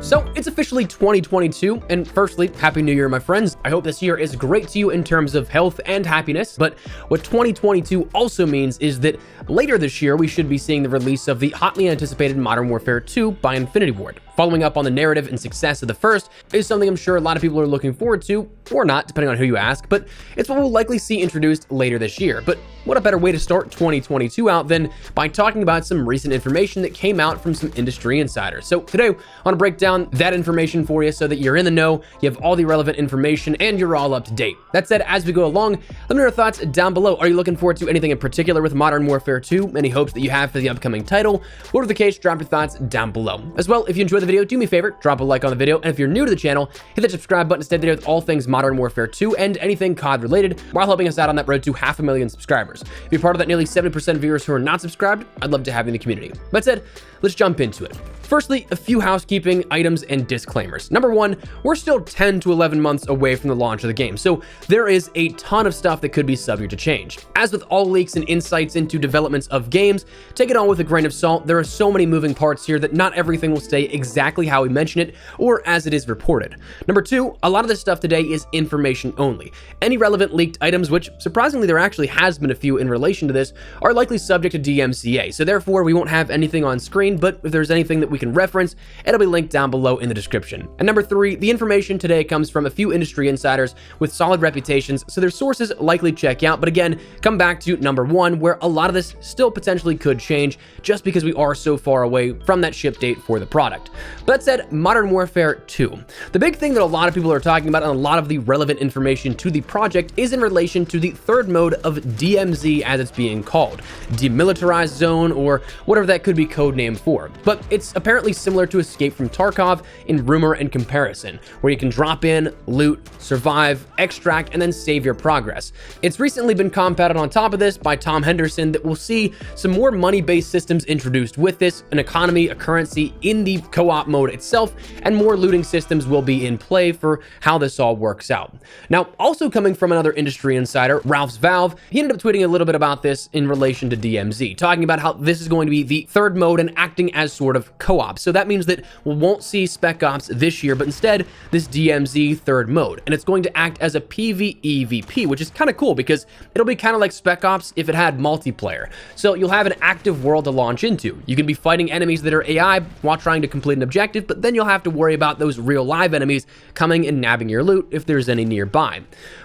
So it's officially 2022, and firstly, Happy New Year, my friends. I hope this year is great to you in terms of health and happiness, but what 2022 also means is that later this year, we should be seeing the release of the hotly anticipated Modern Warfare 2 by Infinity Ward. Following up on the narrative and success of the first is something I'm sure a lot of people are looking forward to, or not, depending on who you ask, but it's what we'll likely see introduced later this year. But what a better way to start 2022 out than by talking about some recent information that came out from some industry insiders. So today, I want to break down that information for you so that you're in the know, you have all the relevant information, and you're all up to date. That said, as we go along, let me know your thoughts down below. Are you looking forward to anything in particular with Modern Warfare 2? Any hopes that you have for the upcoming title? Whatever the case, drop your thoughts down below. As well, if you enjoyed the video, do me a favor, drop a like on the video, and if you're new to the channel, hit that subscribe button to stay up to date with all things Modern Warfare 2 and anything COD related, while helping us out on that road to 500,000 subscribers. If you're part of that nearly 70% of viewers who are not subscribed, I'd love to have you in the community. That said, let's jump into it. Firstly, a few housekeeping items and disclaimers. Number one, we're still 10 to 11 months away from the launch of the game, so there is a ton of stuff that could be subject to change. As with all leaks and insights into developments of games, take it all with a grain of salt. There are so many moving parts here that not everything will stay exactly how we mention it or as it is reported. Number two, a lot of this stuff today is information only. Any relevant leaked items, which surprisingly there actually has been a few in relation to this, are likely subject to DMCA, so therefore we won't have anything on screen, but if there's anything that we can reference, it'll be linked down below in the description. And number three, the information today comes from a few industry insiders with solid reputations, so their sources likely check out, but again, come back to number one, where a lot of this still potentially could change just because we are so far away from that ship date for the product. But that said, Modern Warfare 2. The big thing that a lot of people are talking about and a lot of the relevant information to the project is in relation to the third mode of DMZ, as it's being called, Demilitarized Zone, or whatever that could be codenamed for. But it's apparently similar to Escape from Tarkov in rumor and comparison, where you can drop in, loot, survive, extract, and then save your progress. It's recently been compounded on top of this by Tom Henderson that we'll see some more money-based systems introduced with this, an economy, a currency in the co-op mode itself, and more looting systems will be in play for how this all works out. Now, also coming from another industry insider, Ralph's Valve, he ended up tweeting a little bit about this in relation to DMZ, talking about how this is going to be the third mode and acting as sort of co-op. So that means that we won't see Spec Ops this year, but instead this DMZ third mode, and it's going to act as a PvEVP, which is kind of cool because it'll be kind of like Spec Ops if it had multiplayer. So you'll have an active world to launch into. You can be fighting enemies that are AI while trying to complete an objective, but then you'll have to worry about those real live enemies coming and nabbing your loot if there's any nearby.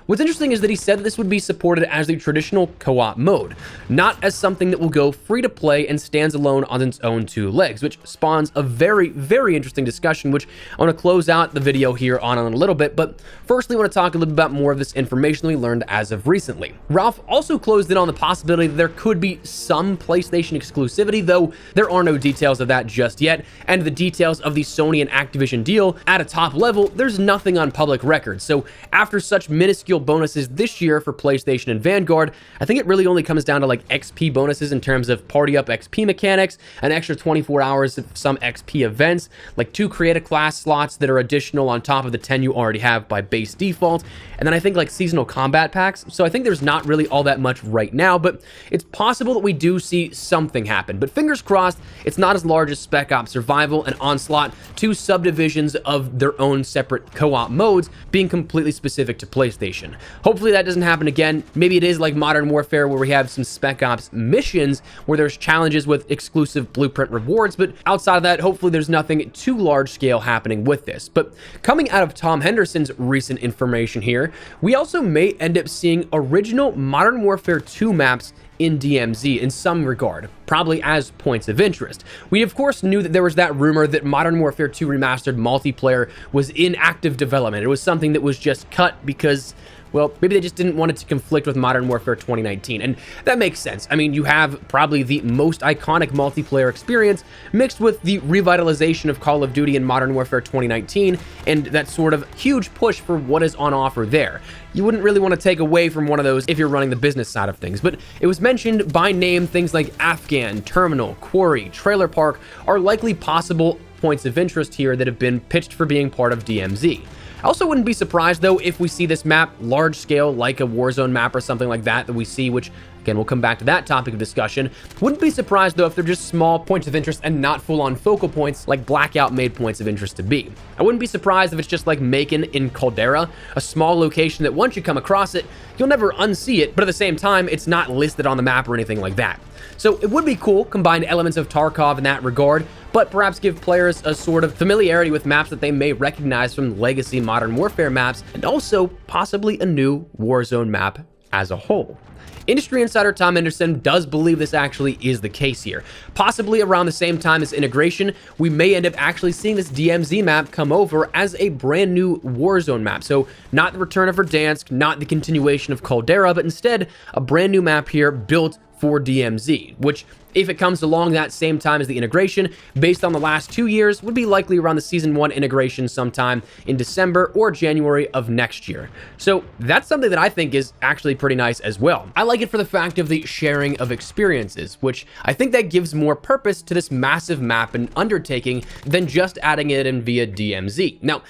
What's interesting is that he said that this would be supported as the traditional co-op mode, not as something that will go free to play and stands alone on its own two legs, which spawns a very, very interesting discussion, which I want to close out the video here on in a little bit. But firstly, I want to talk a little bit about more of this information we learned as of recently. Ralph also closed in on the possibility that there could be some PlayStation exclusivity, though there are no details of that just yet, and the details of the Sony and Activision deal at a top level, there's nothing on public record. So after such minuscule bonuses this year for PlayStation and Vanguard, I think it really only comes down to like XP bonuses in terms of party up XP mechanics, an extra 24 hours of some XP events, like 2 creative class slots that are additional on top of the 10 you already have by base default, and then I think like seasonal combat packs. So I think there's not really all that much right now, but it's possible that we do see something happen. But fingers crossed, it's not as large as Spec Ops Survival and Onslaught, 2 subdivisions of their own separate co-op modes being completely specific to PlayStation. Hopefully that doesn't happen again. Maybe it is like Modern Warfare where we have some Spec Ops missions where there's challenges with exclusive blueprint rewards, but outside of that, hopefully there's nothing too large scale happening with this. But coming out of Tom Henderson's recent information here, we also may end up seeing original Modern Warfare 2 maps in DMZ in some regard, probably as points of interest. We of course knew that there was that rumor that Modern Warfare 2 Remastered multiplayer was in active development. It was something that was just cut because, well, maybe they just didn't want it to conflict with Modern Warfare 2019, and that makes sense. I mean, you have probably the most iconic multiplayer experience mixed with the revitalization of Call of Duty in Modern Warfare 2019, and that sort of huge push for what is on offer there. You wouldn't really want to take away from one of those if you're running the business side of things, but it was mentioned by name. Things like Afghan, Terminal, Quarry, Trailer Park are likely possible points of interest here that have been pitched for being part of DMZ. I also wouldn't be surprised, though, if we see this map large scale, like a Warzone map or something like that we see, which Again, we'll come back to that topic of discussion. Wouldn't be surprised, though, if they're just small points of interest and not full-on focal points like Blackout made points of interest to be. I wouldn't be surprised if it's just like Macon in Caldera, a small location that once you come across it, you'll never unsee it, but at the same time, it's not listed on the map or anything like that. So it would be cool, combine elements of Tarkov in that regard, but perhaps give players a sort of familiarity with maps that they may recognize from legacy Modern Warfare maps, and also possibly a new Warzone map as a whole. Industry insider Tom Henderson does believe this actually is the case here. Possibly around the same time as integration, we may end up actually seeing this DMZ map come over as a brand new Warzone map. So not the return of Verdansk, not the continuation of Caldera, but instead a brand new map here built for DMZ, which, if it comes along that same time as the integration, based on the last 2 years, would be likely around the Season 1 integration sometime in December or January of next year. So that's something that I think is actually pretty nice as well. I like it for the fact of the sharing of experiences, which I think that gives more purpose to this massive map and undertaking than just adding it in via DMZ. Now,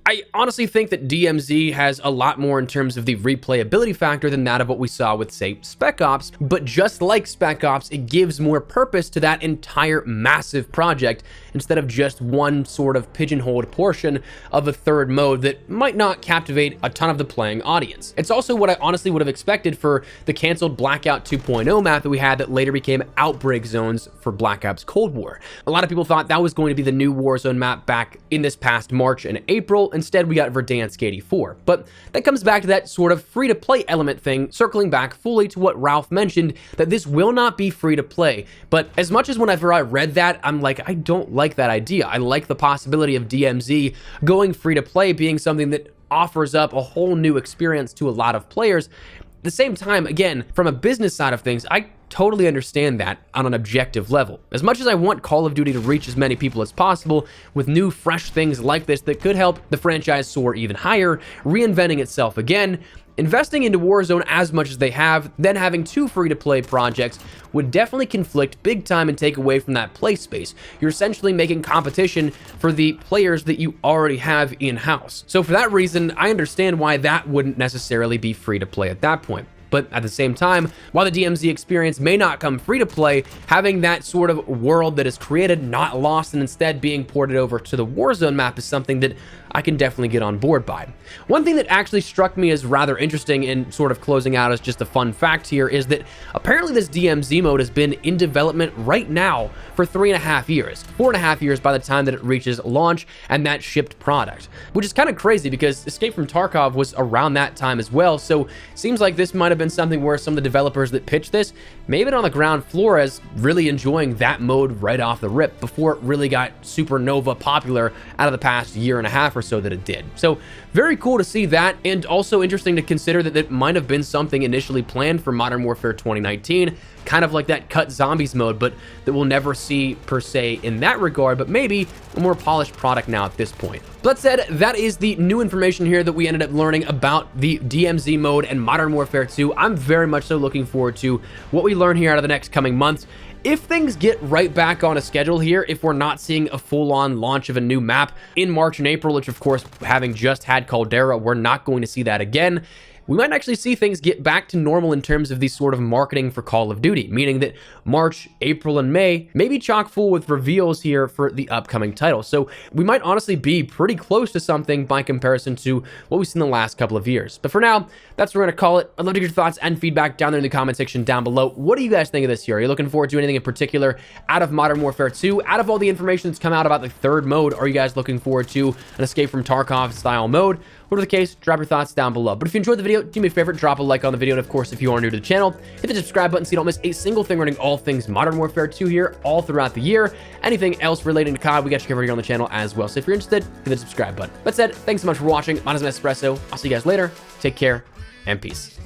I honestly think that DMZ has a lot more in terms of the replayability factor than that of what we saw with, say, Spec Ops, but just like Spec Ops, it gives more purpose to that entire massive project instead of just one sort of pigeonholed portion of a third mode that might not captivate a ton of the playing audience. It's also what I honestly would have expected for the canceled Blackout 2.0 map that we had that later became Outbreak Zones for Black Ops Cold War. A lot of people thought that was going to be the new Warzone map back in this past March and April. Instead, we got Verdansk 84. But that comes back to that sort of free-to-play element thing, circling back fully to what Ralph mentioned, that this will not be free-to-play. But as much as whenever I read that, I'm like, I don't like that idea. I like the possibility of DMZ going free-to-play being something that offers up a whole new experience to a lot of players. At the same time, again, from a business side of things, I totally understand that on an objective level. As much as I want Call of Duty to reach as many people as possible with new, fresh things like this that could help the franchise soar even higher, reinventing itself again, investing into Warzone as much as they have, then having two free-to-play projects would definitely conflict big time and take away from that play space. You're essentially making competition for the players that you already have in-house. So for that reason, I understand why that wouldn't necessarily be free-to-play at that point. But at the same time, while the DMZ experience may not come free to play, having that sort of world that is created, not lost, and instead being ported over to the Warzone map is something that I can definitely get on board by. One thing that actually struck me as rather interesting in sort of closing out as just a fun fact here is that apparently this DMZ mode has been in development right now for 3.5 years, 4.5 years by the time that it reaches launch and that shipped product, which is kind of crazy because Escape from Tarkov was around that time as well. So it seems like this might have been something where some of the developers that pitched this may have been on the ground floor as really enjoying that mode right off the rip before it really got supernova popular out of the past year and a half or so that it did. So very cool to see that, and also interesting to consider that it might have been something initially planned for Modern Warfare 2019, kind of like that cut zombies mode, but that we'll never see per se in that regard, but maybe a more polished product now at this point. That said, that is the new information here that we ended up learning about the DMZ mode and Modern Warfare 2. I'm very much so looking forward to what we learn here out of the next coming months. If things get right back on a schedule here, if we're not seeing a full-on launch of a new map in March and April, which of course, having just had Caldera, we're not going to see that again, we might actually see things get back to normal in terms of the sort of marketing for Call of Duty, meaning that March, April, and May may be chock full with reveals here for the upcoming title. So we might honestly be pretty close to something by comparison to what we've seen the last couple of years. But for now, that's what we're going to call it. I'd love to get your thoughts and feedback down there in the comment section down below. What do you guys think of this year? Are you looking forward to anything in particular out of Modern Warfare 2? Out of all the information that's come out about the third mode, are you guys looking forward to an Escape from Tarkov style mode? Whatever the case, drop your thoughts down below. But if you enjoyed the video, do me a favor, drop a like on the video. And of course, if you are new to the channel, hit the subscribe button so you don't miss a single thing running all things Modern Warfare 2 here all throughout the year. Anything else relating to COD, we got you covered here on the channel as well. So if you're interested, hit the subscribe button. That said, thanks so much for watching. My name is Espresso. I'll see you guys later. Take care and peace.